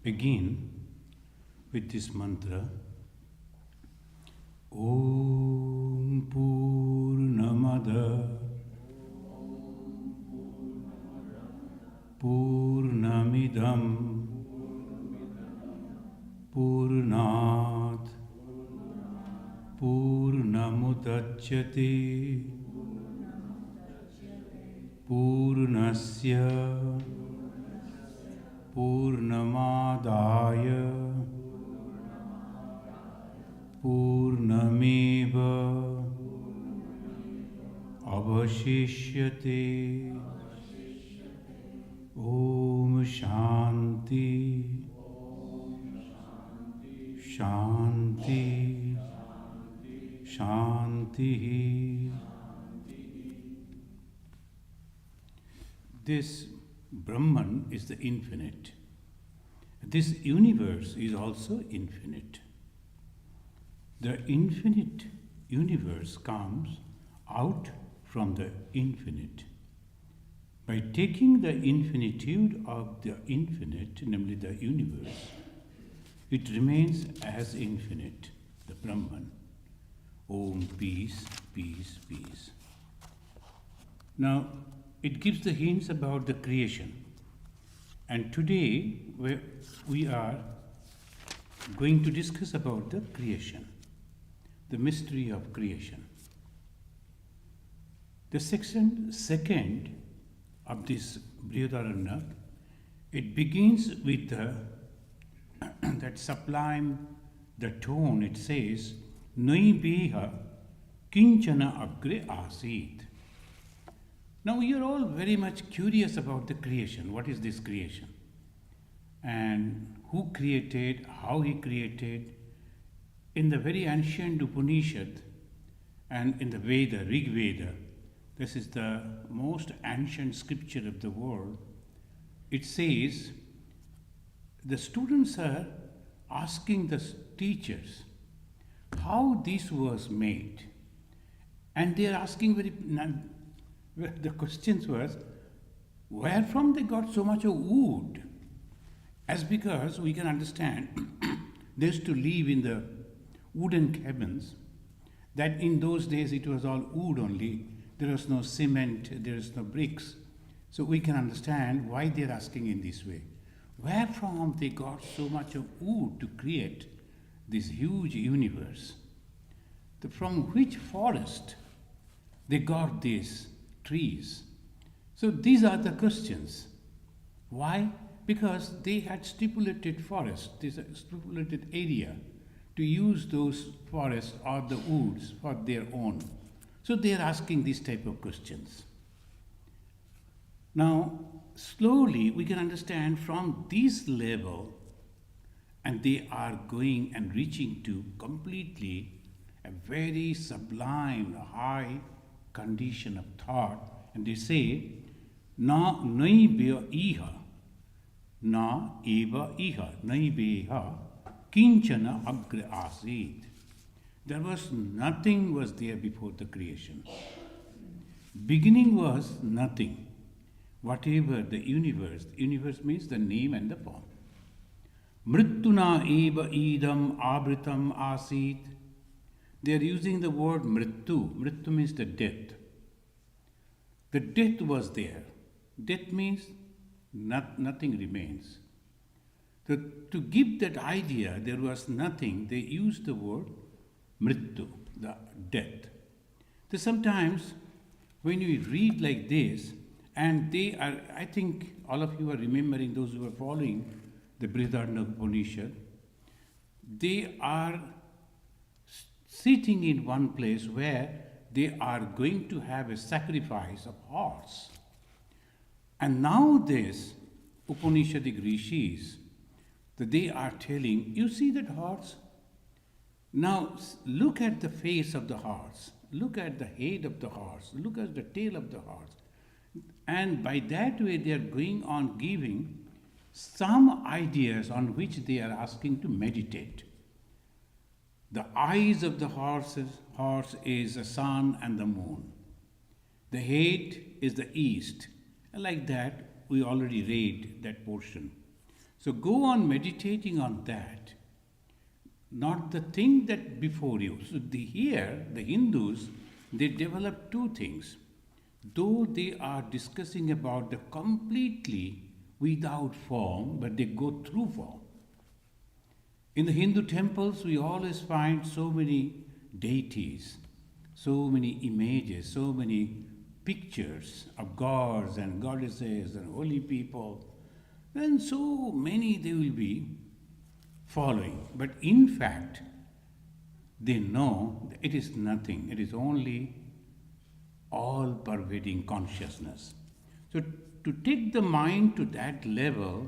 begin with this mantra. Om Purnamada Purnamidam Purnat Purnamudachyate Purnasya Purnamadaya Purnameva Avashishyate. Om Shanti Shanti Shanti. This Brahman is the infinite. This universe is also infinite. The infinite universe comes out from the infinite. By taking the infinitude of the infinite, namely the universe, it remains as infinite, the Brahman. Om, peace, peace, peace. Now, it gives the hints about the creation. And today, we are going to discuss about the creation, the mystery of creation. The section second of this Brhadaranyaka, it begins with that sublime, the tone. It says, Naibeha kinchana agre asit. Now you are all very much curious about the creation. What is this creation? And who created, how he created. In the very ancient Upanishad and in the Veda, Rig Veda, this is the most ancient scripture of the world. It says, the students are asking the teachers how this was made. And they are asking the questions was, where from they got so much of wood? As because we can understand, they used to live in the wooden cabins, that in those days it was all wood only. There was no cement, there is no bricks. So we can understand why they are asking in this way. Where from they got so much of wood to create this huge universe? From which forest they got these trees? So these are the questions. Why? Because they had stipulated forest, this stipulated area, to use those forests or the woods for their own. So they are asking these type of questions. Now, slowly we can understand from this level, and they are going and reaching to completely a very sublime, high condition of thought. And they say, Na naibeha iha, na eva iha, naibeha kinchana agre asit. There was nothing was there before the creation. Beginning was nothing. Whatever the universe means the name and the form. Mrittuna eva idam abritam asit. They are using the word mrittu. Mrittu means the death. The death was there. Death means nothing remains. So to give that idea, there was nothing, they used the word mrittu, the death. So sometimes when you read like this, and they are, I think all of you are remembering, those who are following the Brhadaranyaka Upanishad, they are sitting in one place where they are going to have a sacrifice of horse. And now this Upanishadic rishis, that they are telling, you see that horse? Now look at the face of the horse, look at the head of the horse, look at the tail of the horse. And by that way they are going on giving some ideas on which they are asking to meditate. The eyes of the horse is the sun and the moon. The head is the east. And like that, we already read that portion. So go on meditating on that, not the thing that before you. So here, the Hindus, they develop two things. Though they are discussing about the completely without form, but they go through form. In the Hindu temples, we always find so many deities, so many images, so many pictures of gods and goddesses and holy people. And so many they will be following. But in fact, they know it is nothing, it is only all pervading consciousness. So, to take the mind to that level,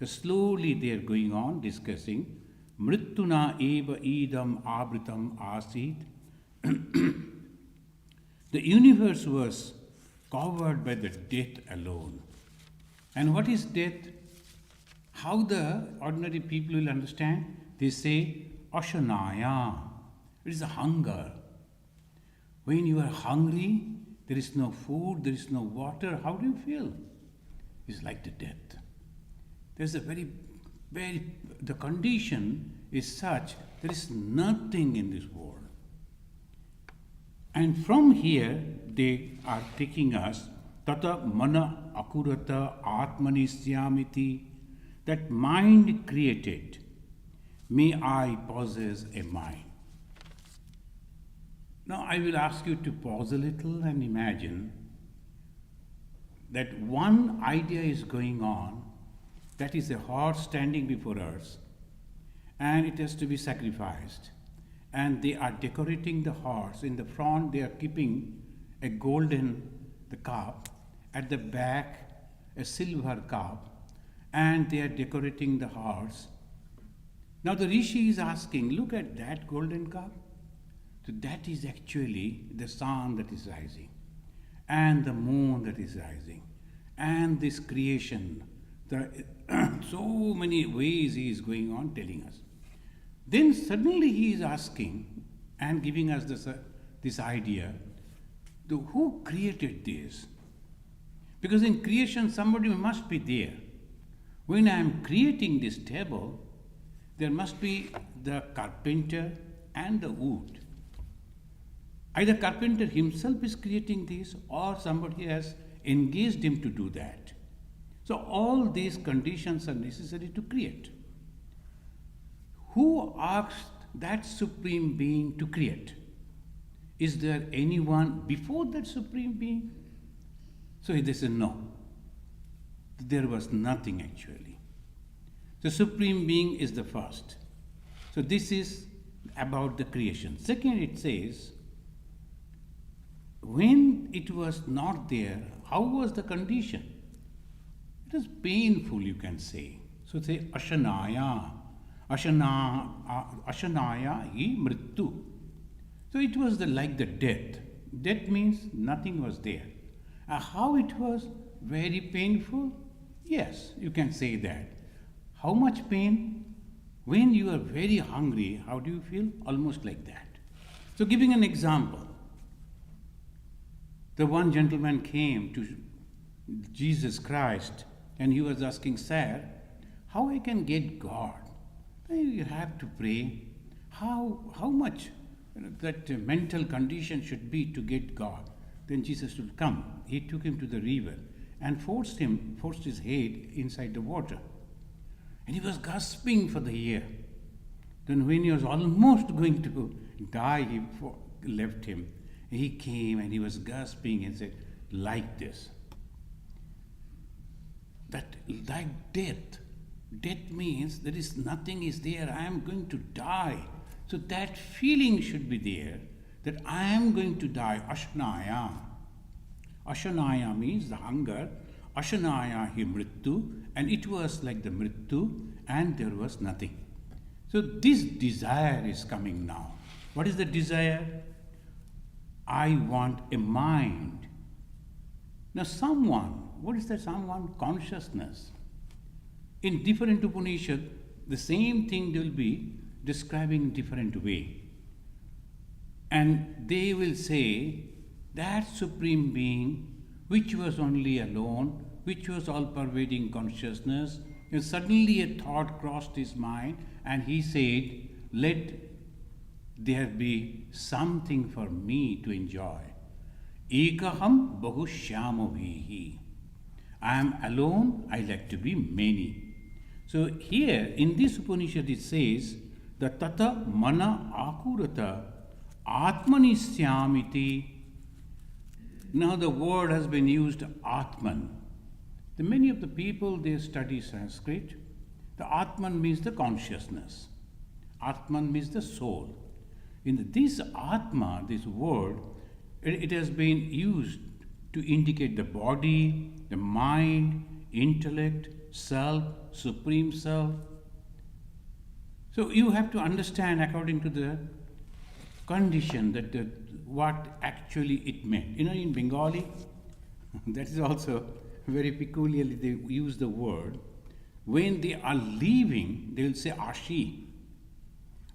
slowly they are going on discussing Mrittuna eva idam abritam asit. The universe was covered by the death alone. And what is death? How the ordinary people will understand? They say, Ashanaya. It is a hunger. When you are hungry, there is no food, there is no water, how do you feel? It's like the death. There's a the condition is such, there is nothing in this world. And from here, they are taking us, tata mana akurata atmanisyamiti, that mind created, may I possess a mind. Now I will ask you to pause a little and imagine that one idea is going on, that is a horse standing before us, and it has to be sacrificed. And they are decorating the horse. In the front, they are keeping a golden cup, at the back, a silver cup, and they are decorating the horse. Now the Rishi is asking, look at that golden cup. So that is actually the sun that is rising, and the moon that is rising, and this creation. So many ways he is going on telling us. Then suddenly he is asking and giving us this idea, who created this? Because in creation somebody must be there. When I am creating this table, there must be the carpenter and the wood. Either carpenter himself is creating this, or somebody has engaged him to do that. So all these conditions are necessary to create. Who asked that Supreme Being to create? Is there anyone before that Supreme Being? So they said no. There was nothing actually. The Supreme Being is the first. So this is about the creation. Second, it says, when it was not there, how was the condition? It was painful, you can say. So say Ashanaya. Ashanaya hi mrittu. So it was like the death. Death means nothing was there. How it was? Very painful? Yes, you can say that. How much pain? When you are very hungry, how do you feel? Almost like that. So giving an example. The one gentleman came to Jesus Christ and he was asking, sir, how I can get God? You have to pray. How much that mental condition should be to get God? Then Jesus would come. He took him to the river and forced his head inside the water. And he was gasping for the air. Then when he was almost going to die, he left him. He came and he was gasping and said, like this. That like death. Death means there is nothing is there. I am going to die. So that feeling should be there that I am going to die. Ashanaya. Ashanaya means the hunger. Ashanaya hi mrittu. And it was like the mrittu and there was nothing. So this desire is coming now. What is the desire? I want a mind. Now someone, what is that someone? Consciousness. In different Upanishad, the same thing they will be describing in different way. And they will say that Supreme Being, which was only alone, which was all-pervading consciousness, And suddenly a thought crossed his mind and he said, let there be something for me to enjoy. Ekaham bahushyamo vihi. I am alone, I like to be many. So here in this Upanishad it says, the tata mana akurata atmanisyamiti. Now the word has been used Atman. The many of the people they study Sanskrit. The Atman means the consciousness. Atman means the soul. In this Atma, this word, it has been used to indicate the body, the mind, intellect, self, supreme self. So you have to understand according to the condition that what actually it meant. In Bengali, that is also very peculiarly they use the word. When they are leaving, they will say Ashi.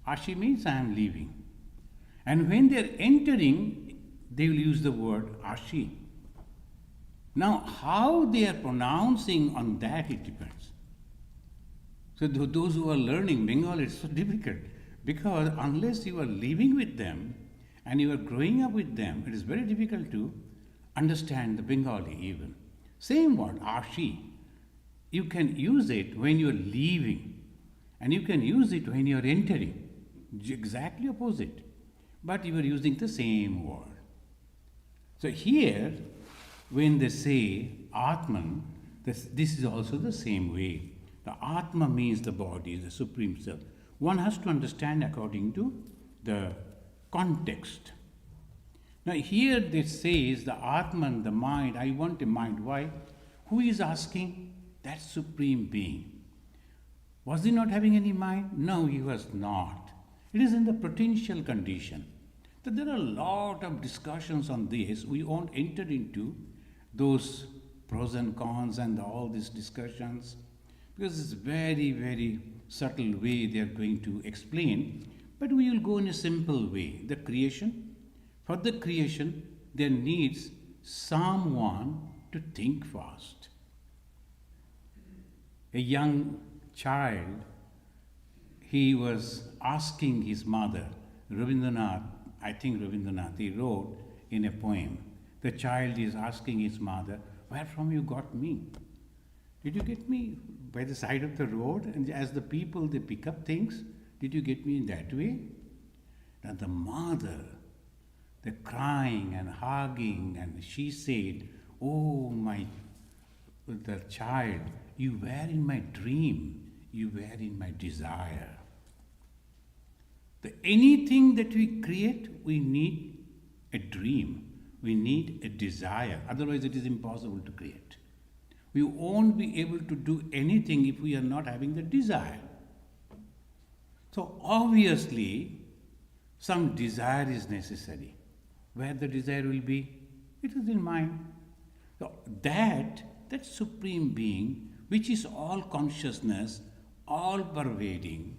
Ashi means I am leaving. And when they are entering, they will use the word Ashi. Now, how they are pronouncing on that, it depends. So those who are learning Bengali, it's so difficult because unless you are living with them and you are growing up with them, it is very difficult to understand the Bengali even. Same word, Ashi. You can use it when you are leaving and you can use it when you are entering. Exactly opposite. But you are using the same word. So here, when they say Atman, this is also the same way. The Atma means the body, the Supreme Self. One has to understand according to the context. Now here this says the Atman, the mind, I want a mind. Why? Who is asking? That Supreme Being. Was he not having any mind? No, he was not. It is in the potential condition. That there are a lot of discussions on this. We won't enter into those pros and cons and all these discussions because it's very, very subtle way they are going to explain. But we will go in a simple way. The creation, for the creation, there needs someone to think first. A young child, he was asking his mother, Rabindranath, I think Rabindranath, he wrote in a poem, the child is asking his mother, where from you got me? Did you get me by the side of the road? And as the people, they pick up things, did you get me in that way? And the mother, the crying and hugging, and she said, oh the child, you were in my dream, you were in my desire. Anything that we create, we need a dream, we need a desire, otherwise it is impossible to create. We won't be able to do anything if we are not having the desire. So obviously, some desire is necessary. Where the desire will be, it is in mind. So that Supreme Being, which is all consciousness, all pervading,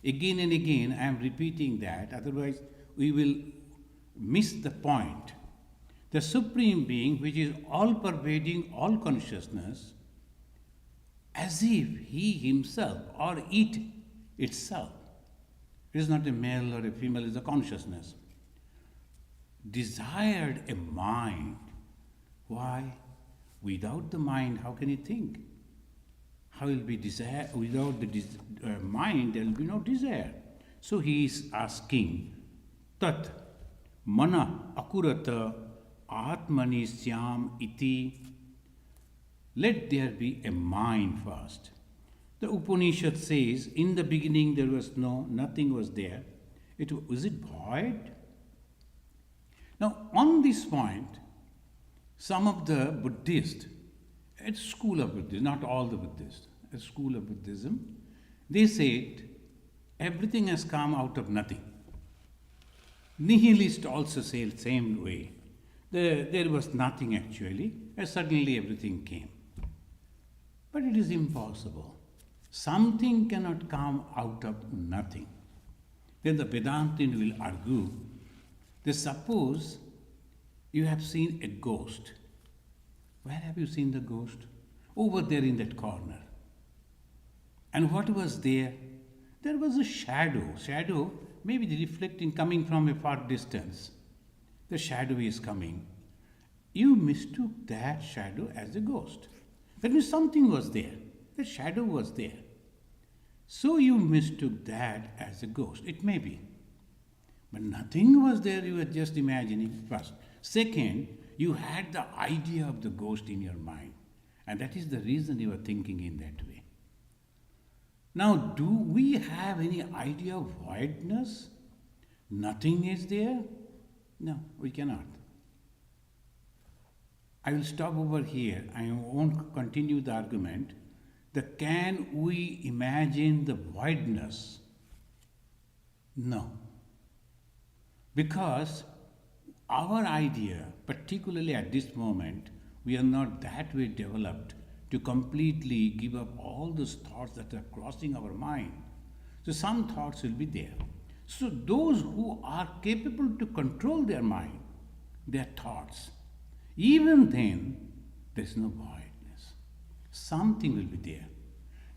again and again I am repeating that, otherwise we will miss the point. The Supreme Being, which is all pervading, all consciousness, as if He Himself or it itself, it is not a male or a female, it is a consciousness, desired a mind. Why? Without the mind, how can he think? How will be desire? Without the mind, there will be no desire. So he is asking, Tat mana akurata atmani syam iti. Let there be a mind first. The Upanishad says, in the beginning there was nothing was there. Was it void? Now, on this point, some of the Buddhists, a school of Buddhism, not all the Buddhists, a school of Buddhism, they said everything has come out of nothing. Nihilists also say the same way. There was nothing actually, and suddenly everything came. But it is impossible. Something cannot come out of nothing. Then the Vedantin will argue, they suppose you have seen a ghost. Where have you seen the ghost? Over there in that corner. And what was there? There was a shadow. Shadow, maybe the reflecting coming from a far distance. The shadow is coming. You mistook that shadow as a ghost. That means something was there. The shadow was there. So you mistook that as a ghost. It may be. But nothing was there, you were just imagining first. Second, you had the idea of the ghost in your mind. And that is the reason you were thinking in that way. Now, do we have any idea of voidness? Nothing is there? No, we cannot. I will stop over here. I won't continue the argument. Can we imagine the voidness? No. Because our idea, particularly at this moment, we are not that way developed to completely give up all those thoughts that are crossing our mind. So some thoughts will be there. So those who are capable to control their mind, their thoughts, even then there is no voidness. Something will be there.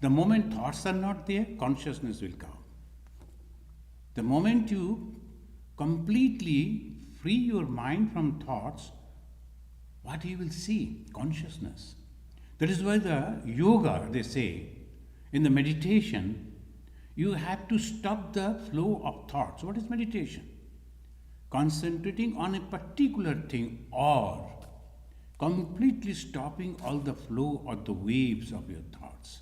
The moment thoughts are not there, consciousness will come. The moment you completely free your mind from thoughts, what you will see? Consciousness. That is why the yoga, they say, in the meditation, you have to stop the flow of thoughts. What is meditation? Concentrating on a particular thing or completely stopping all the flow or the waves of your thoughts.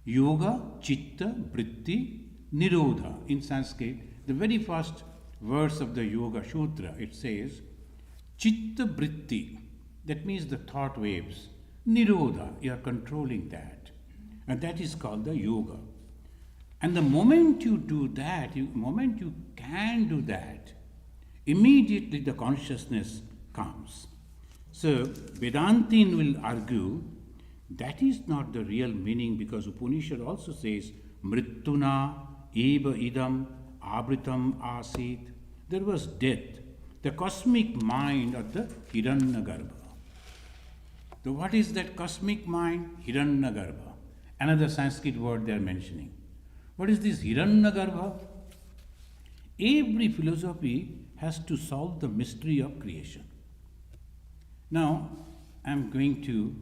Yoga, chitta, vritti, nirodha. In Sanskrit, the very first verse of the Yoga Sutra, it says, chitta vritti. That means the thought waves. Nirodha, you are controlling that. And that is called the yoga. And the moment you do that, moment you can do that, immediately the consciousness comes. So Vedantin will argue that is not the real meaning, because Upanishad also says, Mrittuna eva idam abritam asit. There was death, the cosmic mind of the Hiranyagarbha. So what is that cosmic mind? Hiranyagarbha. Another Sanskrit word they are mentioning. What is this Hiranyagarbha? Every philosophy has to solve the mystery of creation. Now, I am going to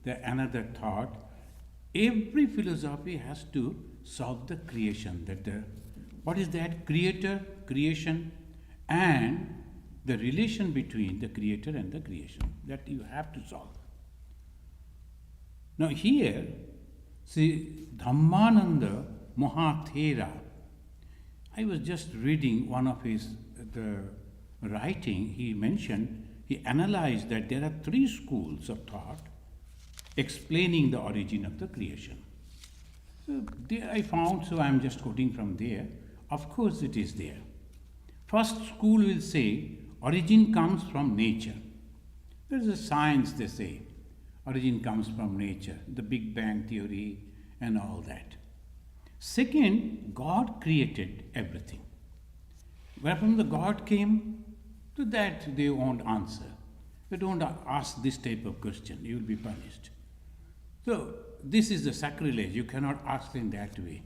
another thought. Every philosophy has to solve the creation. What is that? Creator, creation, and the relation between the creator and the creation. That you have to solve. Now here, see, Dhammananda Mahathera, I was just reading one of his writing. He analyzed that there are 3 schools of thought explaining the origin of the creation. So there I found, so I am just quoting from there. Of course it is there. First school will say origin comes from nature. There is a science, they say. Origin comes from nature, the Big Bang theory and all that. Second, God created everything. Where from the God came? To that they won't answer. They don't ask this type of question. You will be punished. So this is the sacrilege. You cannot ask in that way.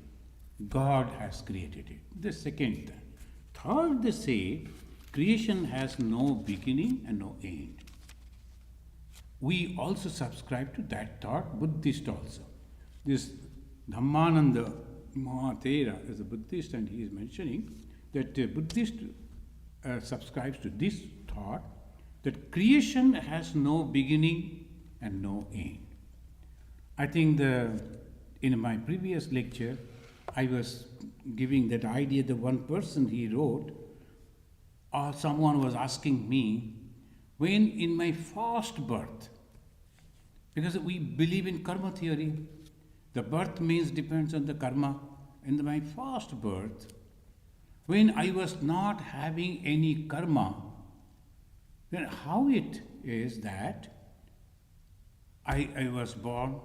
God has created it. The second thing. Third, they say creation has no beginning and no end. We also subscribe to that thought, Buddhist also. This Dhammananda Mahathera is a Buddhist, and he is mentioning that Buddhist subscribes to this thought that creation has no beginning and no end. I think in my previous lecture, I was giving that idea. The one person he wrote, or someone was asking me, when in my first birth, because we believe in karma theory, the birth means depends on the karma. In my first birth, when I was not having any karma, then how it is that I was born?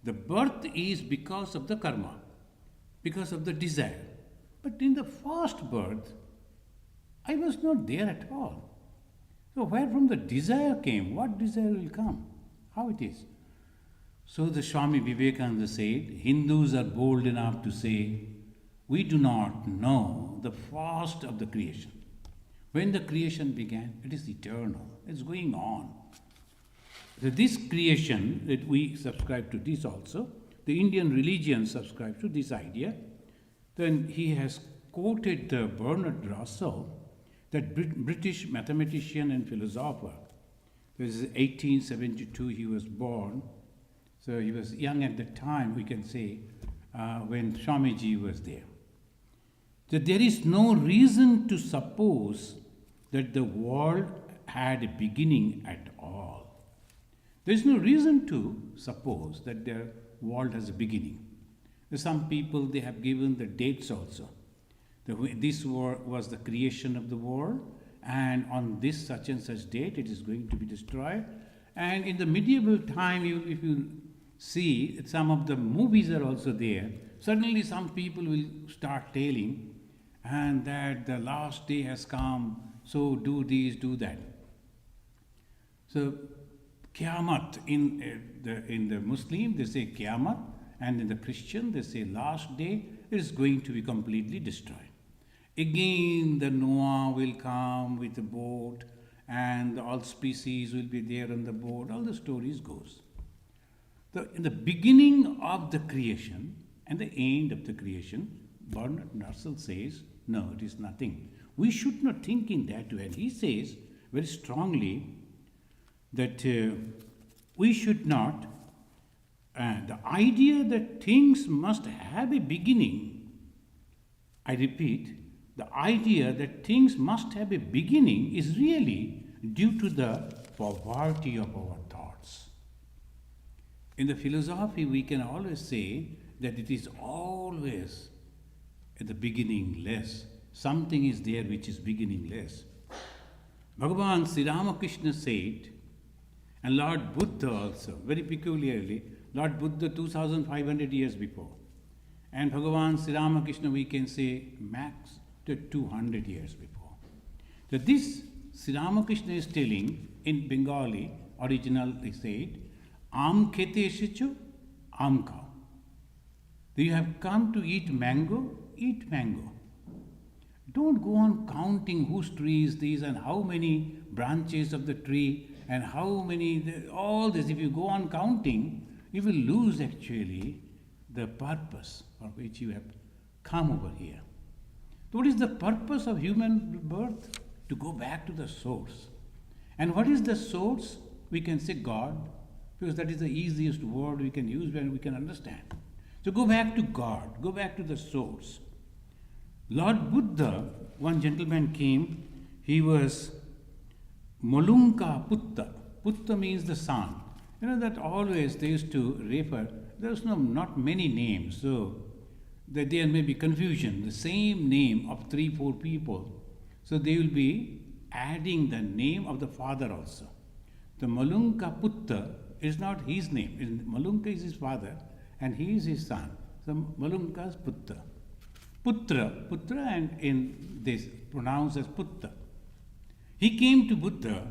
The birth is because of the karma, because of the desire. But in the first birth, I was not there at all. So where from the desire came? What desire will come? How it is? So the Swami Vivekananda said, Hindus are bold enough to say, we do not know the first of the creation. When the creation began, it is eternal, it's going on. So this creation, that we subscribe to this also, the Indian religion subscribes to this idea. Then he has quoted Bernard Russell, that British mathematician and philosopher. This is 1872 he was born. So he was young at the time, we can say, when Swamiji was there. So there is no reason to suppose that the world had a beginning at all. There is no reason to suppose that the world has a beginning. Some people, they have given the dates also. This was the creation of the world, and on this such and such date it is going to be destroyed. And in the medieval time, if you see, some of the movies are also there. Suddenly some people will start telling, and that the last day has come, so do this, do that. So Qiyamah, in the Muslim, they say Qiyamah, and in the Christian, they say last day is going to be completely destroyed. Again, the Noah will come with a boat, and all species will be there on the boat. All the stories goes. In the beginning of the creation and the end of the creation, Bernard Russell says, no, it is nothing. We should not think in that way. And he says very strongly that we should not, the idea that things must have a beginning, I repeat, the idea that things must have a beginning is really due to the poverty of our thoughts. In the philosophy, we can always say that it is always at the beginning less. Something is there which is beginningless. Bhagavan Sri Ramakrishna said, and Lord Buddha also, very peculiarly, Lord Buddha 2500 years before, and Bhagavan Sri Ramakrishna, we can say max to 200 years before. So this Sri Ramakrishna is telling in Bengali, originally said, Am khete eshecho, am khao. You have come to eat mango, eat mango. Don't go on counting whose tree is this and how many branches of the tree and how many, all this. If you go on counting, you will lose actually the purpose for which you have come over here. So what is the purpose of human birth? To go back to the source. And what is the source? We can say God, because that is the easiest word we can use when we can understand. So go back to God, go back to the source. Lord Buddha, one gentleman came, he was Molunka Putta. Putta means the son. You know that always they used to refer, there's not many names, so that there may be confusion. The same name of 3-4 people, so they will be adding the name of the father also. The Malunka Putta is not his name. Malunka is his father and he is his son. So Malunka is Putta. Putra, and in this pronounced as Putta. He came to Buddha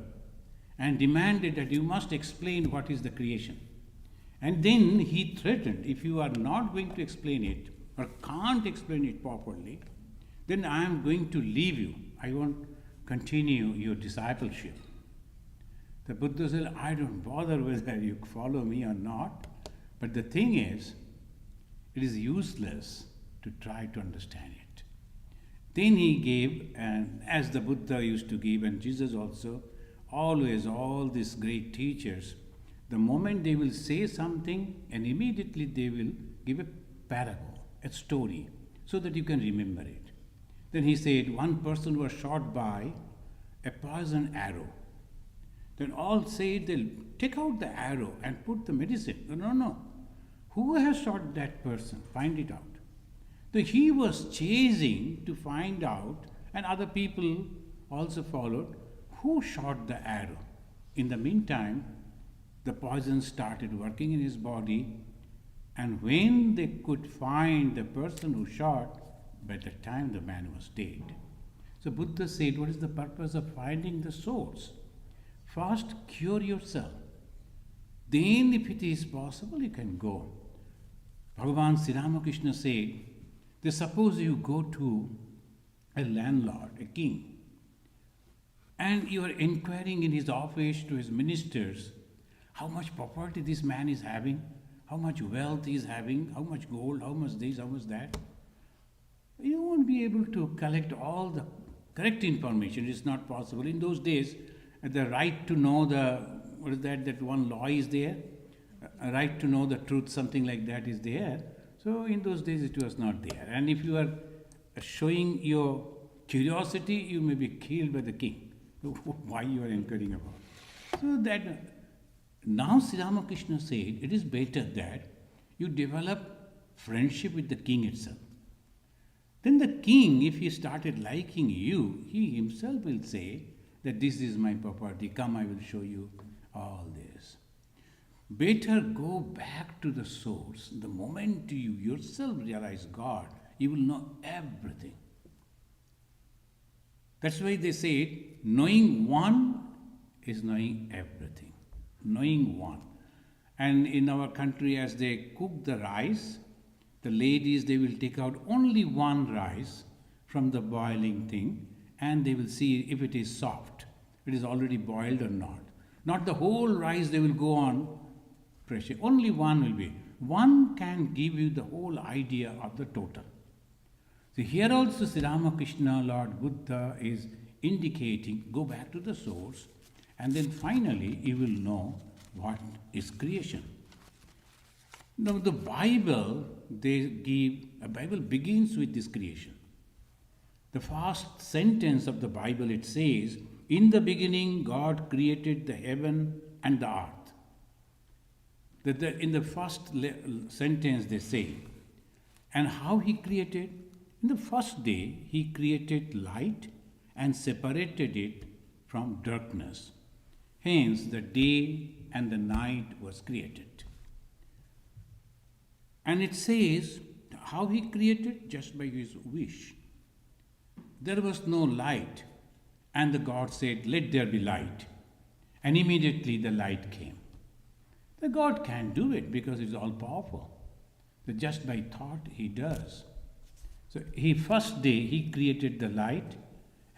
and demanded that you must explain what is the creation. And then he threatened, if you are not going to explain it or can't explain it properly, then I am going to leave you. I won't continue your discipleship. The Buddha said, I don't bother whether you follow me or not, but the thing is, it is useless to try to understand it. Then he gave, and as the Buddha used to give, and Jesus also, always all these great teachers, the moment they will say something, and immediately they will give a parable, a story, so that you can remember it. Then he said, one person was shot by a poison arrow. Then all said, they'll take out the arrow and put the medicine. No. Who has shot that person? Find it out. So he was chasing to find out, and other people also followed, who shot the arrow. In the meantime, the poison started working in his body, and when they could find the person who shot, by the time the man was dead. So Buddha said, what is the purpose of finding the source? First, cure yourself. then if it is possible, you can go. Bhagavan Sri Ramakrishna said, that suppose you go to a landlord, a king, and you are inquiring in his office to his ministers how much property this man is having, how much wealth he is having, how much gold, how much this, how much that. You won't be able to collect all the correct information. It's not possible. In those days, the right to know that one law is there, a right to know the truth, something like that is there. So in those days it was not there. And if you are showing your curiosity, you may be killed by the king. Why you are inquiring about? So that now Sri Ramakrishna said, it is better that you develop friendship with the king itself. Then the king, if he started liking you, he himself will say that this is my property, come, I will show you all this. Better go back to the source. The moment you yourself realize God, you will know everything. That's why they say, knowing one is knowing everything. Knowing one. And in our country, as they cook the rice, the ladies, they will take out only one rice from the boiling thing, and they will see if it is soft, it is already boiled or not. Not the whole rice they will go on pressure. Only one will be. One can give you the whole idea of the total. So here also Sri Ramakrishna, Lord Buddha, is indicating, go back to the source, and then finally you will know what is creation. Now the Bible, a Bible begins with this creation. The first sentence of the Bible, it says, in the beginning God created the heaven and the earth. In the first sentence they say, and how he created? In the first day he created light and separated it from darkness. Hence the day and the night was created. And it says how he created? Just by his wish. There was no light, and the God said, let there be light. And immediately the light came. The God can do it because he's all powerful. But just by thought he does. So first day he created the light,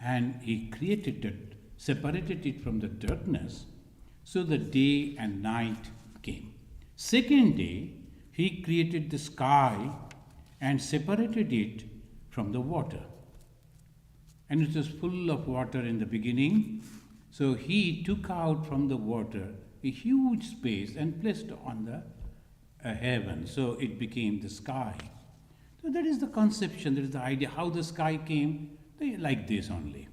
and he created it, separated it from the darkness. So the day and night came. Second day he created the sky and separated it from the water. And it was full of water in the beginning. So he took out from the water a huge space and placed on the heaven. So it became the sky. So that is the conception, that is the idea. How the sky came, like this only.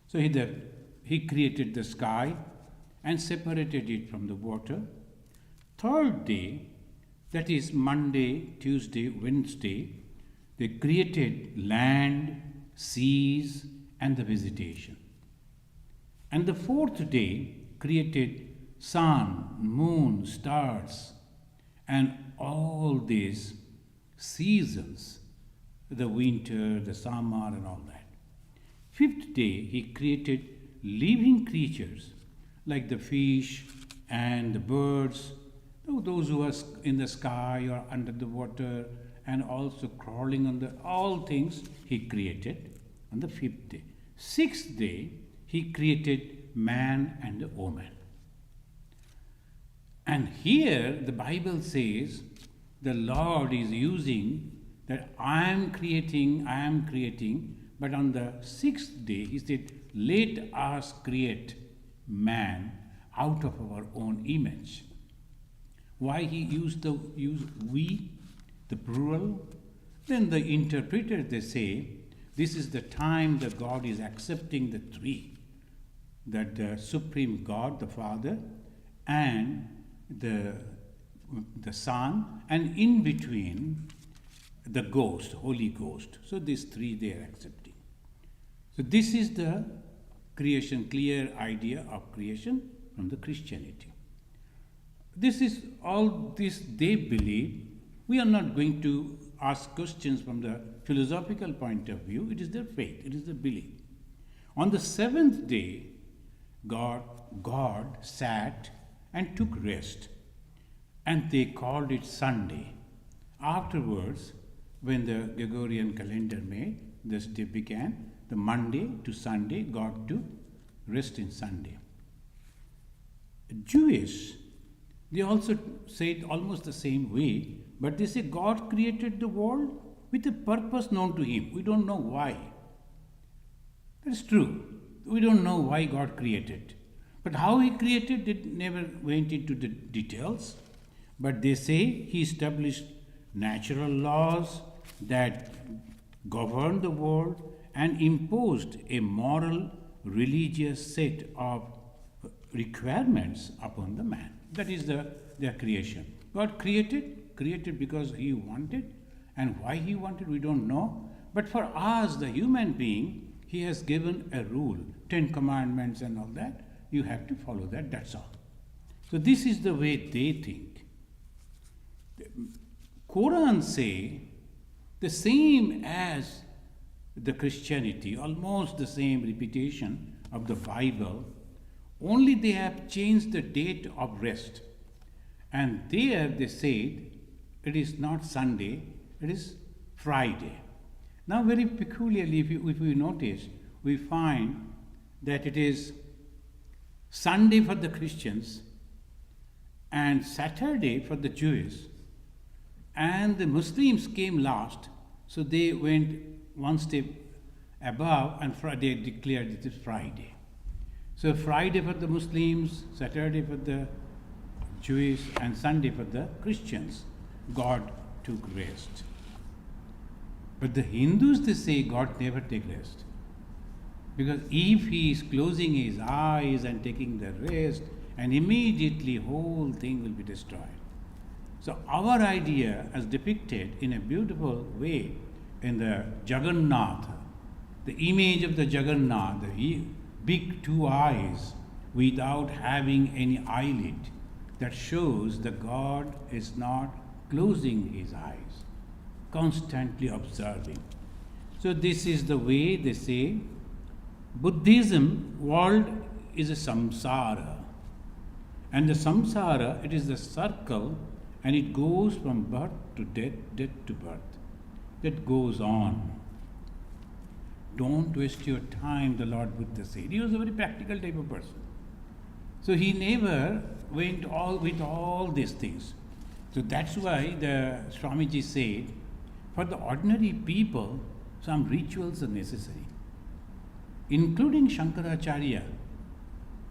So he created the sky and separated it from the water. Third day, that is Monday, Tuesday, Wednesday, they created land, seas, and the vegetation. And the fourth day created sun, moon, stars, and all these seasons, the winter, the summer, and all that. Fifth day, he created living creatures like the fish and the birds, those who are in the sky or under the water, and also crawling on all things he created on the fifth day. Sixth day, he created man and a woman. And here the Bible says the Lord is using that I am creating, but on the sixth day he said, let us create man out of our own image. Why he used we, the plural? Then the interpreters, they say, this is the time that God is accepting the three, that the Supreme God, the Father, and the Son, and in between the Ghost, Holy Ghost. So these three they are accepting. So this is the creation, clear idea of creation from the Christianity. This is all this they believe. We are not going to ask questions from the philosophical point of view. It is their faith, it is their belief. On the seventh day, God sat and took rest. and they called it Sunday. Afterwards, when the Gregorian calendar made, this day began, the Monday to Sunday got to rest in Sunday. Jewish, they also say it almost the same way, but they say God created the world with a purpose known to Him. We don't know why. That's true. We don't know why God created. But how He created, it never went into the details. But they say He established natural laws that governed the world and imposed a moral, religious set of requirements upon the man. That is their creation. God created because He wanted, and why He wanted we don't know. But for us, the human being, He has given a rule, 10 commandments and all that. You have to follow that, that's all. So this is the way they think. The Quran say the same as the Christianity, almost the same repetition of the Bible, only they have changed the date of rest. And there they said it is not Sunday, it is Friday. Now very peculiarly, if you notice, we find that it is Sunday for the Christians and Saturday for the Jews. And the Muslims came last, so they went one step above and they declared it is Friday. So Friday for the Muslims, Saturday for the Jewish, and Sunday for the Christians. God took rest. But the Hindus, they say God never takes rest. Because if He is closing His eyes and taking the rest, and immediately whole thing will be destroyed. So our idea, as depicted in a beautiful way in the Jagannath, the image of the Jagannath, the big two eyes without having any eyelid, that shows the God is not closing His eyes, constantly observing. So this is the way they say Buddhism world is a samsara. And the samsara, it is the circle, and it goes from birth to death, death to birth. That goes on. Don't waste your time, the Lord Buddha said. He was a very practical type of person. So he never went with all these things. So that's why the Swamiji said, for the ordinary people, some rituals are necessary. Including Shankaracharya,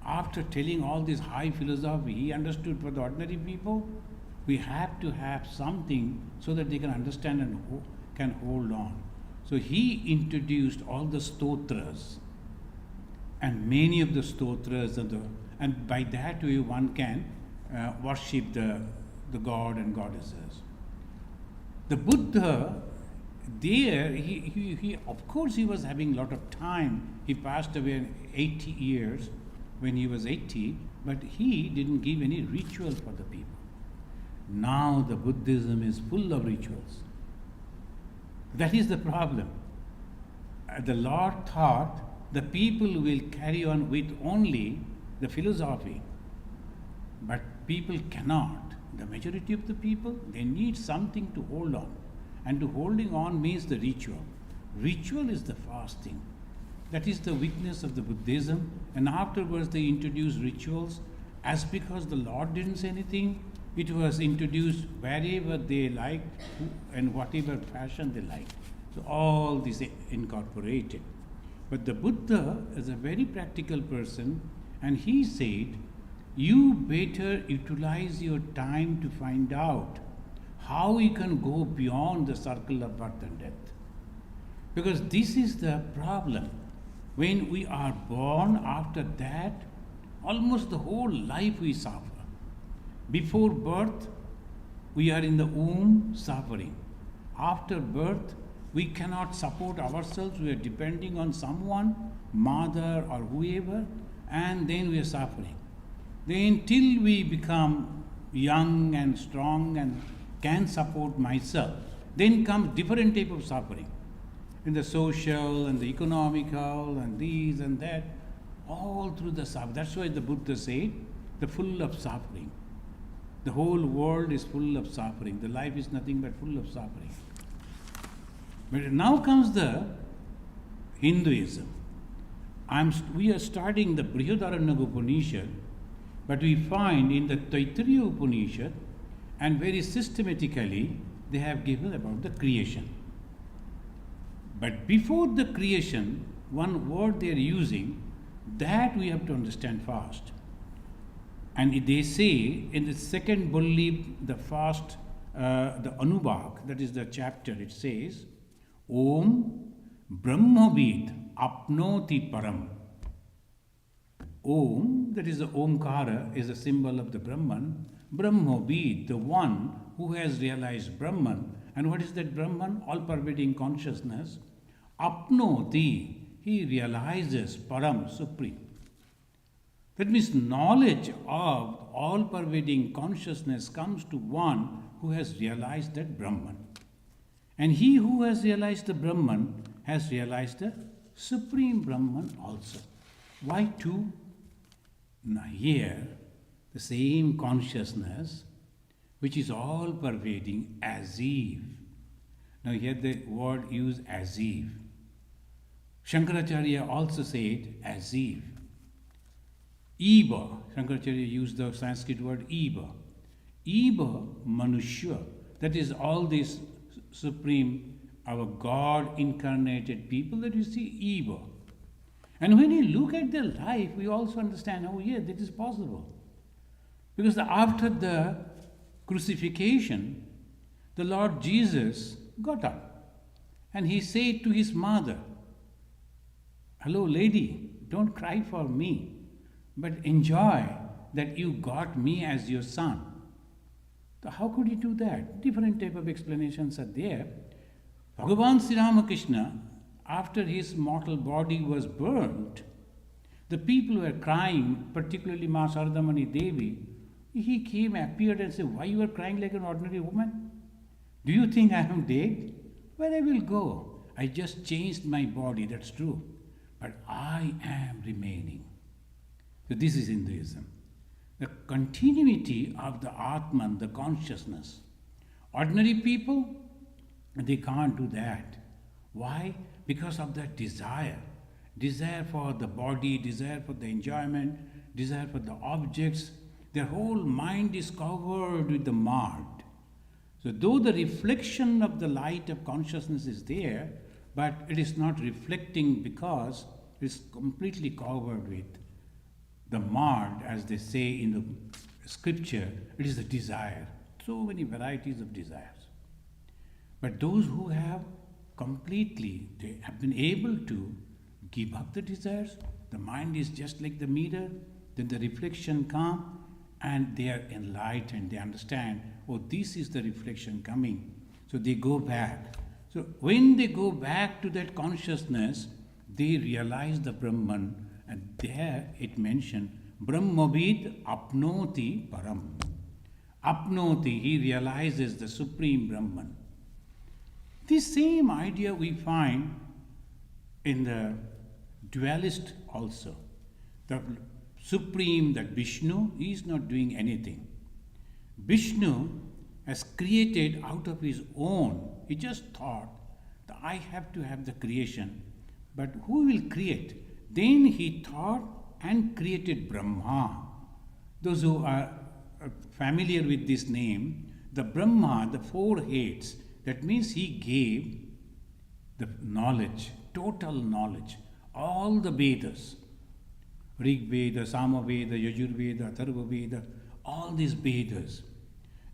after telling all this high philosophy, he understood for the ordinary people, we have to have something so that they can understand and can hold on. So he introduced all the stotras, and many of the stotras, and by that way one can worship the God and goddesses. The Buddha, there, he of course he was having a lot of time. He passed away in 80 years when he was 80, but he didn't give any ritual for the people. Now the Buddhism is full of rituals. That is the problem. The Lord thought the people will carry on with only the philosophy, but people cannot. The majority of the people, they need something to hold on. And to holding on means the ritual. Ritual is the fasting. That is the weakness of the Buddhism. And afterwards they introduced rituals as because the Lord didn't say anything. It was introduced wherever they liked and whatever fashion they liked. So all this incorporated. But the Buddha is a very practical person, and he said, you better utilize your time to find out how you can go beyond the circle of birth and death. Because this is the problem. When we are born, after that, almost the whole life we suffer. Before birth, we are in the womb suffering. After birth, we cannot support ourselves. We are depending on someone, mother or whoever, and then we are suffering. Then till we become young and strong and can support myself, then comes different type of suffering. In the social and the economical and these and that, all through the suffering. That's why the Buddha said, the full of suffering. The whole world is full of suffering. The life is nothing but full of suffering. But now comes the Hinduism. We are studying the Brhadaranyaka Upanishad, but we find in the Taittiriya Upanishad, and very systematically, they have given about the creation. But before the creation, one word they are using, that we have to understand first. And they say in the second Bulli, the first, the Anubhag, that is the chapter, it says, Om Brahmavid Apnoti Param. Om, that is the Omkara, is a symbol of the Brahman. Brahmavid, the one who has realized Brahman. And what is that Brahman? All-pervading consciousness. Apnoti, he realizes Param, Supreme. That means knowledge of all-pervading consciousness comes to one who has realized that Brahman. And he who has realized the Brahman has realized the Supreme Brahman also. Why two? Now here, the same consciousness, which is all-pervading, as if. Now here the word used as if. Shankaracharya also said as if. Eva, Shankaracharya used the Sanskrit word Eva. Eva Manushya, that is all these supreme, our God incarnated people that you see, Eva. And when you look at their life, we also understand, oh yeah, that is possible. Because after the crucifixion, the Lord Jesus got up and he said to his mother, hello lady, don't cry for me, but enjoy that you got me as your son. So how could he do that? Different type of explanations are there. Bhagavan Sri Ramakrishna, after his mortal body was burnt, the people were crying, particularly Ma Saradamani Devi. He came, appeared and said, why you are crying like an ordinary woman? Do you think I am dead? Where I will go? I just changed my body, that's true. But I am remaining. So this is Hinduism. The continuity of the Atman, the consciousness. Ordinary people, they can't do that. Why? Because of that desire. Desire for the body, desire for the enjoyment, desire for the objects. Their whole mind is covered with the mud. So though the reflection of the light of consciousness is there, but it is not reflecting because it is completely covered with the mud, as they say in the scripture. It is the desire. So many varieties of desires. But those who have completely, they have been able to give up the desires. The mind is just like the mirror. Then the reflection comes and they are enlightened. They understand, oh, this is the reflection coming. So they go back. So when they go back to that consciousness, they realize the Brahman. And there it mentioned, Brahmavid apnoti param. Apnoti, he realizes the Supreme Brahman. This same idea we find in the dualist also. The Supreme, that Vishnu, he is not doing anything. Vishnu has created out of his own. He just thought that I have to have the creation. But who will create? Then he thought and created Brahma. Those who are familiar with this name, the Brahma, the four heads, that means he gave the knowledge, total knowledge, all the Vedas, Rig Veda, Sama Veda, Yajur Veda, Atharva Veda, all these Vedas.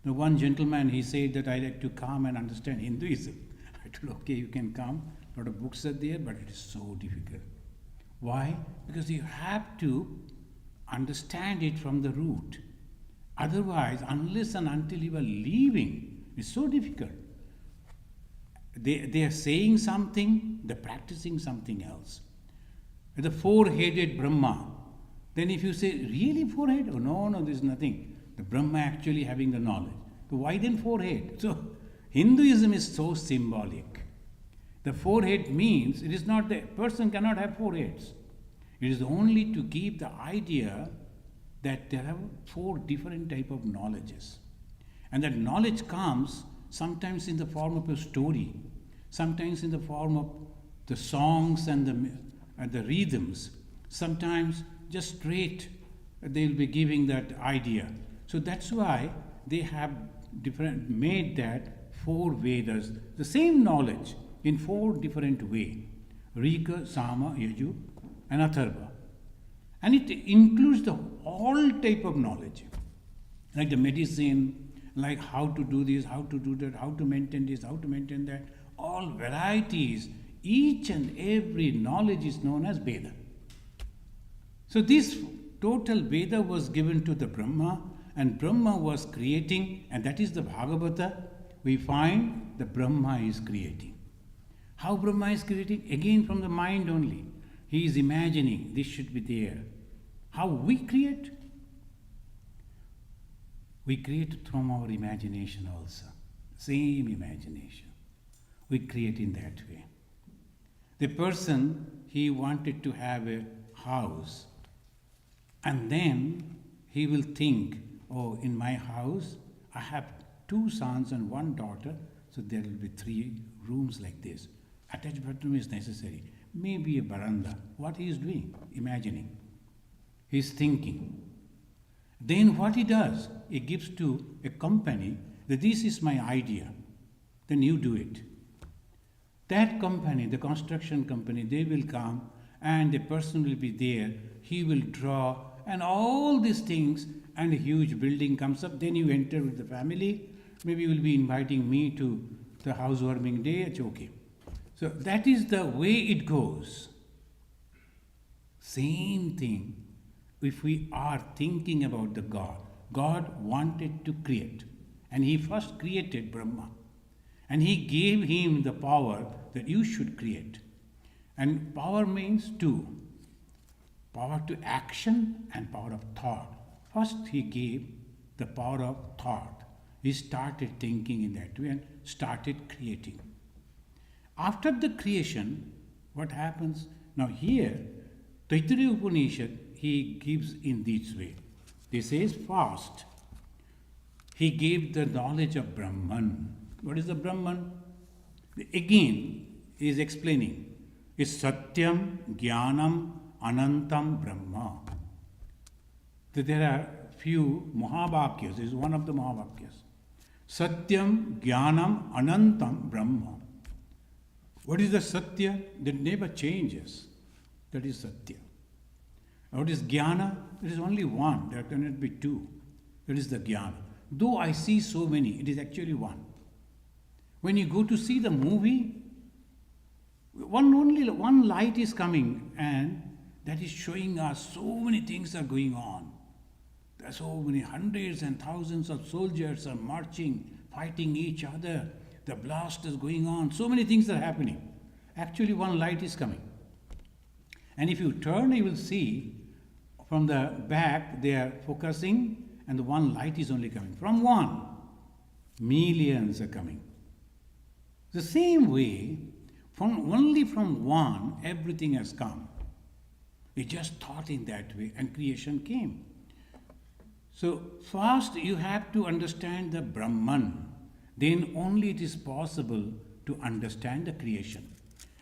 Now one gentleman, he said that I like to come and understand Hinduism. I told, okay, you can come. A lot of books are there, but it is so difficult. Why? Because you have to understand it from the root. Otherwise, unless and until you are leaving, it's so difficult. They are saying something, they're practicing something else. The four-headed Brahma. Then if you say, really four-head? Oh, no, there's nothing. The Brahma actually having the knowledge. So why then four-head? So Hinduism is so symbolic. The forehead means it is not the person cannot have four heads. It is only to give the idea that there are four different type of knowledges. And that knowledge comes sometimes in the form of a story, sometimes in the form of the songs and the rhythms, sometimes just straight they'll be giving that idea. So that's why they have made that four Vedas, the same knowledge in four different ways: Rika, Sama, Yaju, and Atharva. And it includes all type of knowledge, like the medicine, like how to do this, how to do that, how to maintain this, how to maintain that, all varieties. Each and every knowledge is known as Veda. So this total Veda was given to the Brahma, and Brahma was creating, and that is the Bhagavata. We find the Brahma is creating. How Brahma is creating? Again from the mind only. He is imagining this should be there. How we create? We create from our imagination also. Same imagination. We create in that way. The person, he wanted to have a house, and then he will think, oh, in my house, I have 2 sons and 1 daughter, so there will be 3 rooms like this. Attached bathroom is necessary. Maybe a veranda. What he is doing? Imagining. He is thinking. Then what he does? He gives to a company that this is my idea. Then you do it. That company, the construction company, they will come and the person will be there. He will draw and all these things, and a huge building comes up. Then you enter with the family. Maybe you will be inviting me to the housewarming day. It's okay. So that is the way it goes. Same thing if we are thinking about the God. God wanted to create, and he first created Brahma, and he gave him the power that you should create. And power means 2. Power to action and power of thought. First he gave the power of thought. He started thinking in that way and started creating. After the creation, what happens? Now here, Taittiriya Upanishad, he gives in this way. He says first, he gave the knowledge of Brahman. What is the Brahman? Again, he is explaining. It's Satyam, Jnanam, Anantam, Brahma. So there are few Mahavakyas. This is one of the Mahavakyas. Satyam, Jnanam, Anantam, Brahma. What is the Satya? That never changes. That is Satya. What is Jnana? There is only one. There cannot be 2. That is the Jnana. Though I see so many, it is actually one. When you go to see the movie, only one light is coming, and that is showing us so many things are going on. There are so many hundreds and thousands of soldiers are marching, fighting each other. The blast is going on. So many things are happening. Actually, one light is coming. And if you turn, you will see from the back they are focusing, and the one light is only coming. From one, millions are coming. The same way, only from one, everything has come. We just thought in that way, and creation came. So first you have to understand the Brahman. Then only it is possible to understand the creation.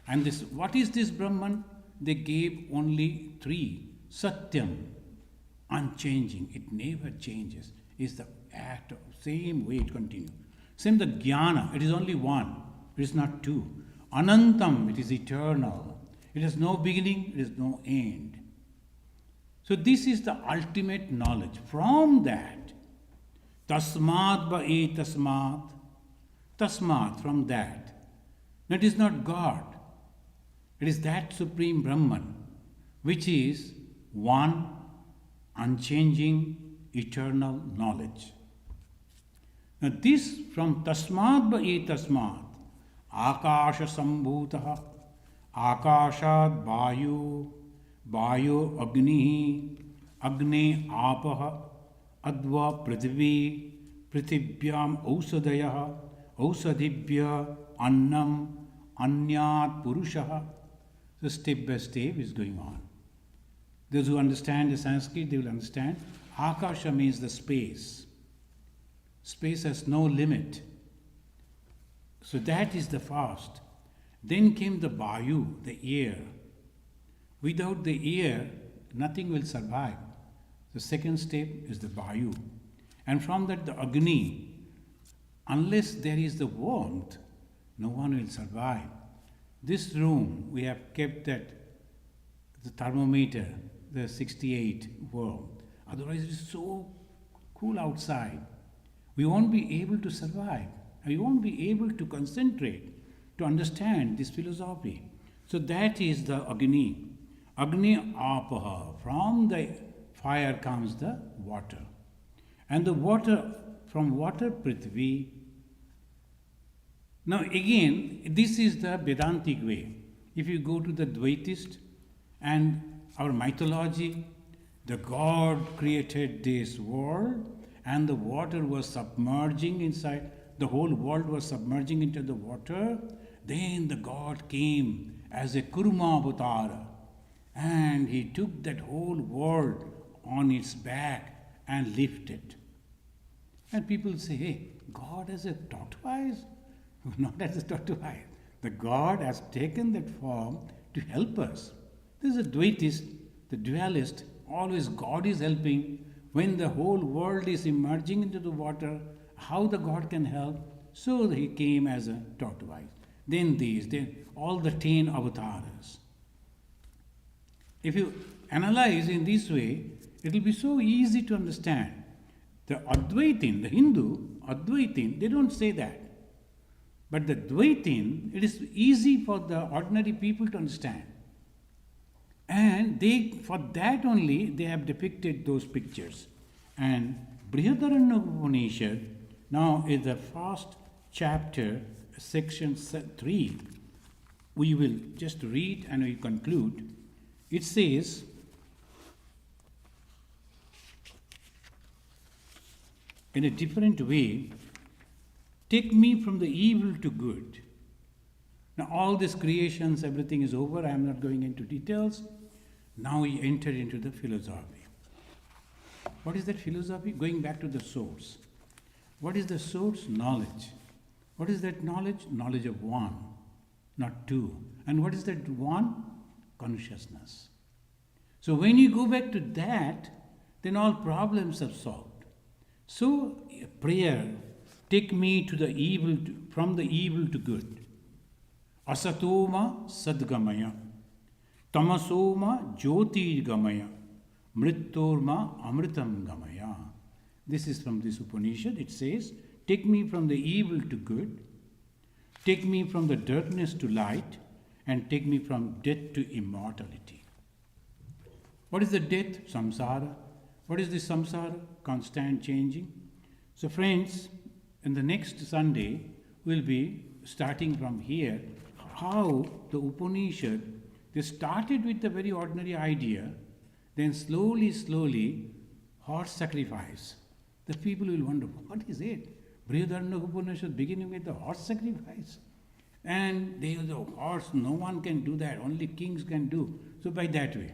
And this, what is this Brahman? They gave only 3. Satyam, unchanging, it never changes. Is the act of same way it continues. Same the Jnana, it is only one, it is not 2. Anantam, it is eternal. It has no beginning, it has no end. So this is the ultimate knowledge. From that, tasmat ba'i tasmat, tasmat, from that. That is not God. It is that Supreme Brahman, which is one, unchanging, eternal knowledge. Now this from tasmat ba'i tasmat, akasha sambhutaha, akashad vayu, vayu agni, agne apaha, adva prithvi, prithibhyam ausadayah, ausadibhya annam, anyat purushaha. So step by step is going on. Those who understand the Sanskrit, they will understand. Akasha means the space. Space has no limit. So that is the fast. Then came the Vayu, the air. Without the air, nothing will survive. The second step is the Vayu. And from that, the Agni. Unless there is the warmth, no one will survive. This room, we have kept that, the thermometer, the 68 warm. Otherwise, it is so cool outside. We won't be able to survive. We won't be able to concentrate to understand this philosophy. So that is the Agni. Agni Apaha. From the fire comes the water. And the water, from water Prithvi. Now again, this is the Vedantic way. If you go to the Dvaitist and our mythology, the God created this world and the water was submerging inside, the whole world was submerging into the water. Then the God came as a Kurma Avatara and he took that whole world on its back and lifted. And people say, hey, God has a tortoise? Not as a tortoise. The God has taken that form to help us. This is a Dvaitist, the dualist. Always God is helping. When the whole world is emerging into the water, how the God can help? So he came as a tortoise. Then all the 10 avatars. If you analyze in this way, it will be so easy to understand. The Advaitin, the Hindu, Advaitin, they don't say that. But the Dvaitin, it is easy for the ordinary people to understand. And for that only, they have depicted those pictures. And Brhadaranyaka Upanishad, now is the first chapter, section 3. We will just read and we conclude. It says, in a different way, take me from the evil to good. Now all these creations, everything is over. I am not going into details. Now we enter into the philosophy. What is that philosophy? Going back to the source. What is the source? Knowledge. What is that knowledge? Knowledge of one, not two. And what is that one? Consciousness. So when you go back to that, then all problems are solved. So prayer, take me to the evil, from the evil to good. Asatoma sadgamaya, tamasoma jyotirgamaya, mrittorma amritam gamaya. This is from this Upanishad. It says, take me from the evil to good, take me from the darkness to light, and take me from death to immortality. What is the death? Samsara. What is the samsara? Constant changing. So friends, in the next Sunday, we'll be starting from here, how the Upanishad, they started with a very ordinary idea, then slowly, horse sacrifice. The people will wonder, what is it? Brhadaranyaka Upanishad beginning with the horse sacrifice. And the horse, no one can do that, only kings can do. So by that way.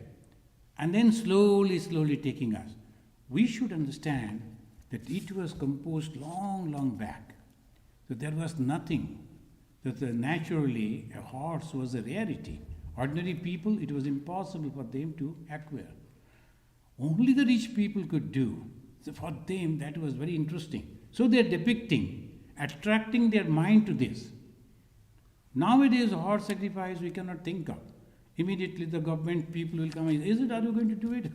And then slowly taking us. We should understand that it was composed long back. So there was nothing. That naturally a horse was a rarity. Ordinary people, it was impossible for them to acquire. Only the rich people could do. So for them, that was very interesting. So they are depicting, attracting their mind to this. Nowadays, horse sacrifice we cannot think of. Immediately the government people will come and say, are you going to do it?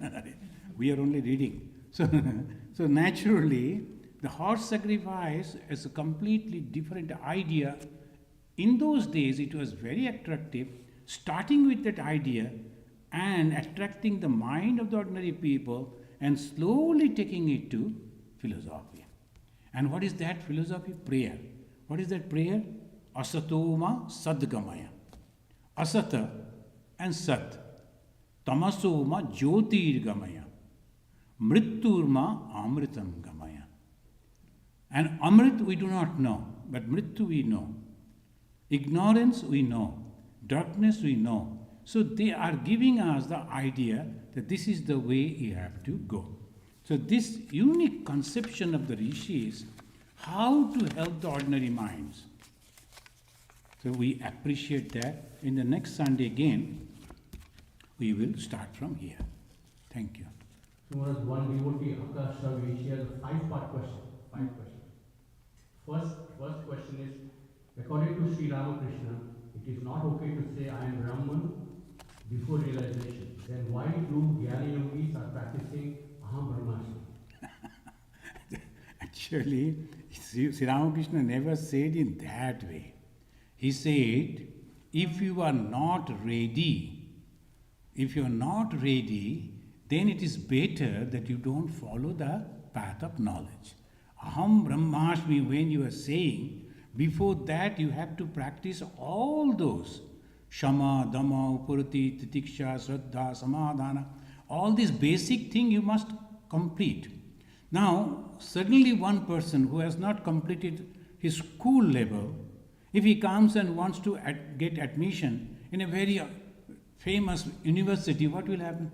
We are only reading. So naturally, the horse sacrifice is a completely different idea. In those days, it was very attractive, starting with that idea and attracting the mind of the ordinary people and slowly taking it to philosophy. And what is that philosophy? Prayer. What is that prayer? Asatoma sadgamaya. Asata and sat. Tamasoma jyotirgamaya. Mritturma amritam gamaya. And amrit we do not know, but mrittu we know. Ignorance we know. Darkness we know. So they are giving us the idea that this is the way you have to go. So this unique conception of the rishis, how to help the ordinary minds. So we appreciate that. In the next Sunday again, we will start from here. Thank you. Tomorrow's one devotee, Akash Ravi, she has a 5-part question. 5 questions. First question is, according to Sri Ramakrishna, it is not okay to say I am Brahman before realization. Then why do Jnana Yogis are practicing Aham Brahmasmi? Actually, Sri Ramakrishna never said in that way. He said, if you are not ready, then it is better that you don't follow the path of knowledge. Aham Brahmasmi, when you are saying, before that you have to practice all those. Shama, Dhamma, Upurati, Titiksha, Shraddha, Samadhana, all these basic things you must complete. Now, suddenly one person who has not completed his school level, if he comes and wants to get admission in a very famous university, what will happen?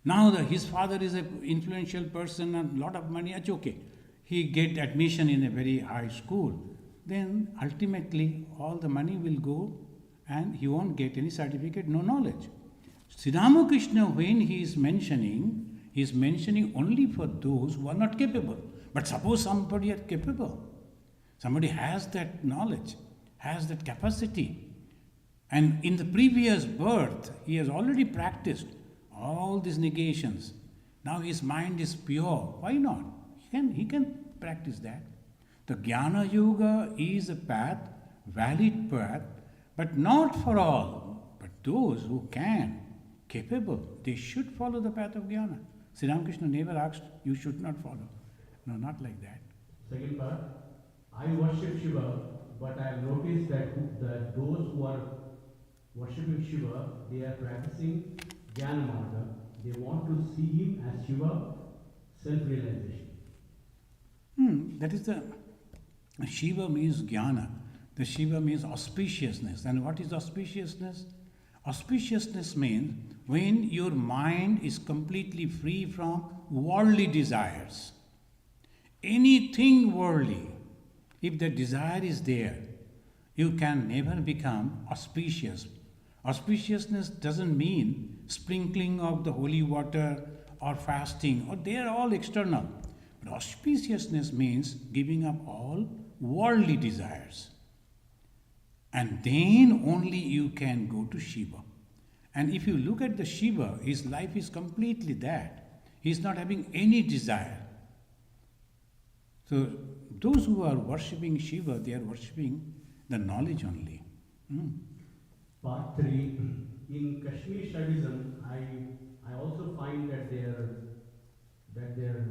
Now his father is an influential person and a lot of money, it's okay. He get admission in a very high school. Then ultimately all the money will go and he won't get any certificate, no knowledge. Sri Ramakrishna, when he is mentioning only for those who are not capable. But suppose somebody is capable. Somebody has that knowledge, has that capacity. And in the previous birth, he has already practiced all these negations. Now his mind is pure. Why not? He can practice that. The Jnana Yoga is a path, valid path, but not for all. But those who can, capable, they should follow the path of Jnana. Sri Ramakrishna never asked, you should not follow. No, not like that. Second part, I worship Shiva, but I have noticed that those who are worshipping Shiva, they are practicing Jnana Marga. They want to see him as Shiva, self-realization. That is the Shiva means Jnana. The Shiva means auspiciousness. And what is auspiciousness? Auspiciousness means when your mind is completely free from worldly desires. Anything worldly, if the desire is there, you can never become auspicious. Auspiciousness doesn't mean sprinkling of the holy water or fasting, or they are all external. But auspiciousness means giving up all worldly desires. And then only you can go to Shiva. And if you look at the Shiva, his life is completely that. He is not having any desire. So those who are worshipping Shiva, they are worshipping the knowledge only. Part 3, in Kashmir Shaivism, I also find that they are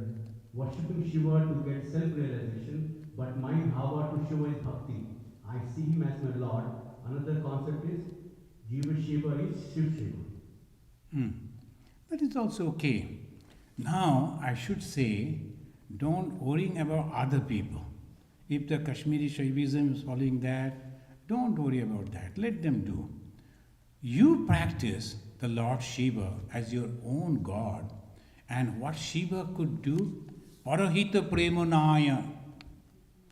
worshipping Shiva to get self-realization, but my bhava to Shiva is bhakti. I see him as my Lord. Another concept is Jiva Shiva is Shiv Shiva. That is also okay. Now I should say, don't worry about other people. If the Kashmiri Shaivism is following that, don't worry about that. Let them do. You practice the Lord Shiva as your own God, and what Shiva could do, Parahita Premonaya.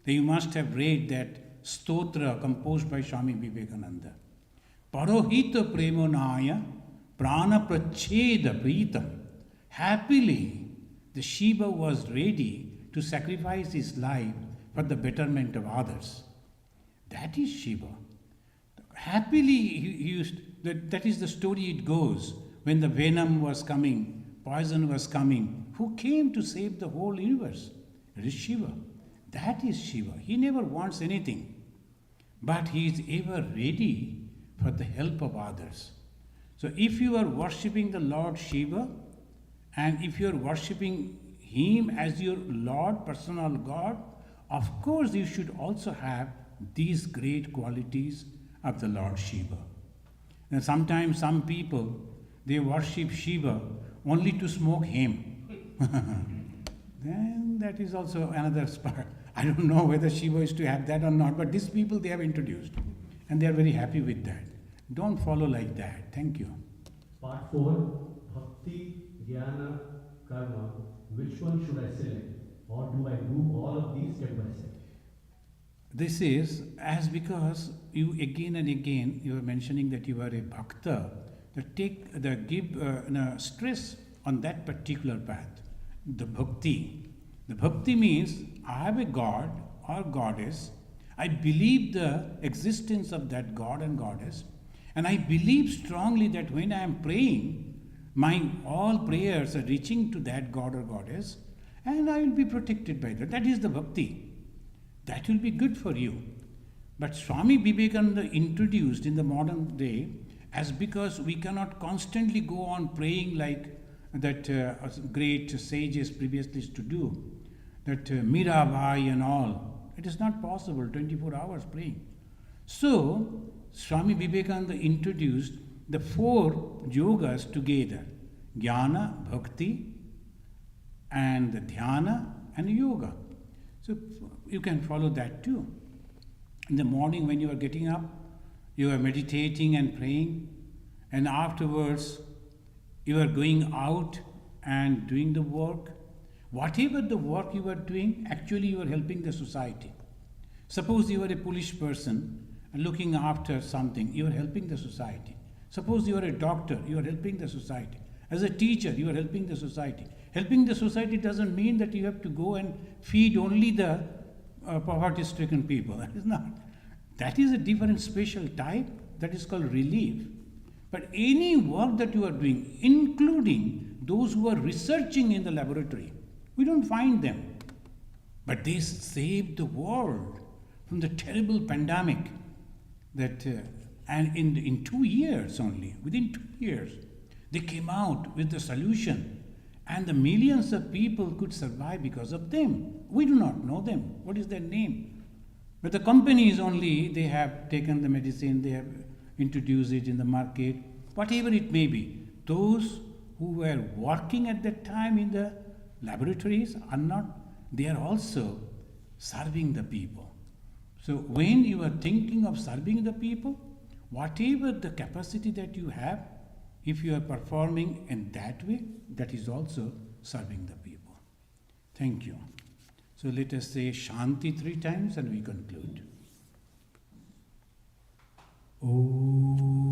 You must have read that stotra composed by Swami Vivekananda. Parahita Premonaya Prana Pracheda Pritam. Happily, the Shiva was ready to sacrifice his life for the betterment of others. That is Shiva. Happily, he used, that is the story it goes. When the venom was coming, poison was coming, who came to save the whole universe? It is Shiva. That is Shiva. He never wants anything, but he is ever ready for the help of others. So if you are worshipping the Lord Shiva, and if you are worshipping him as your Lord, personal God, of course you should also have these great qualities of the Lord Shiva. Now sometimes some people, they worship Shiva only to smoke hemp. Then that is also another part. I don't know whether Shiva is to have that or not, but these people they have introduced, and they are very happy with that. Don't follow like that. Thank you. Part 4, Bhakti, Jnana, Karma. Which one should I select? Or do I do all of these step by step? This is as because you again and again you are mentioning that you are a bhakta, that give stress on that particular path, the bhakti. The bhakti means I have a god or goddess. I believe the existence of that god and goddess, and I believe strongly that when I am praying, my all prayers are reaching to that god or goddess, and I will be protected by that. That is the bhakti. That will be good for you. But Swami Vivekananda introduced in the modern day as because we cannot constantly go on praying like that great sages previously used to do, that Mirabai and all. It is not possible, 24 hours praying. So, Swami Vivekananda introduced the 4 yogas together, Jnana, Bhakti, and Dhyana, and Yoga. So, you can follow that too. In the morning when you are getting up, you are meditating and praying, and afterwards you are going out and doing the work. Whatever the work you are doing, actually you are helping the society. Suppose you are a police person looking after something, you are helping the society. Suppose you are a doctor, you are helping the society. As a teacher, you are helping the society. Helping the society doesn't mean that you have to go and feed only the poverty-stricken people. That is not. That is a different special type. That is called relief. But any work that you are doing, including those who are researching in the laboratory, we don't find them. But they saved the world from the terrible pandemic that, and in 2 years only, within 2 years, they came out with the solution. And the millions of people could survive because of them. We do not know them. What is their name? But the companies only, they have taken the medicine, they have introduced it in the market, whatever it may be. Those who were working at that time in the laboratories are not, they are also serving the people. So when you are thinking of serving the people, whatever the capacity that you have, if you are performing in that way, that is also serving the people. Thank you. So let us say Shanti 3 times and we conclude. Om.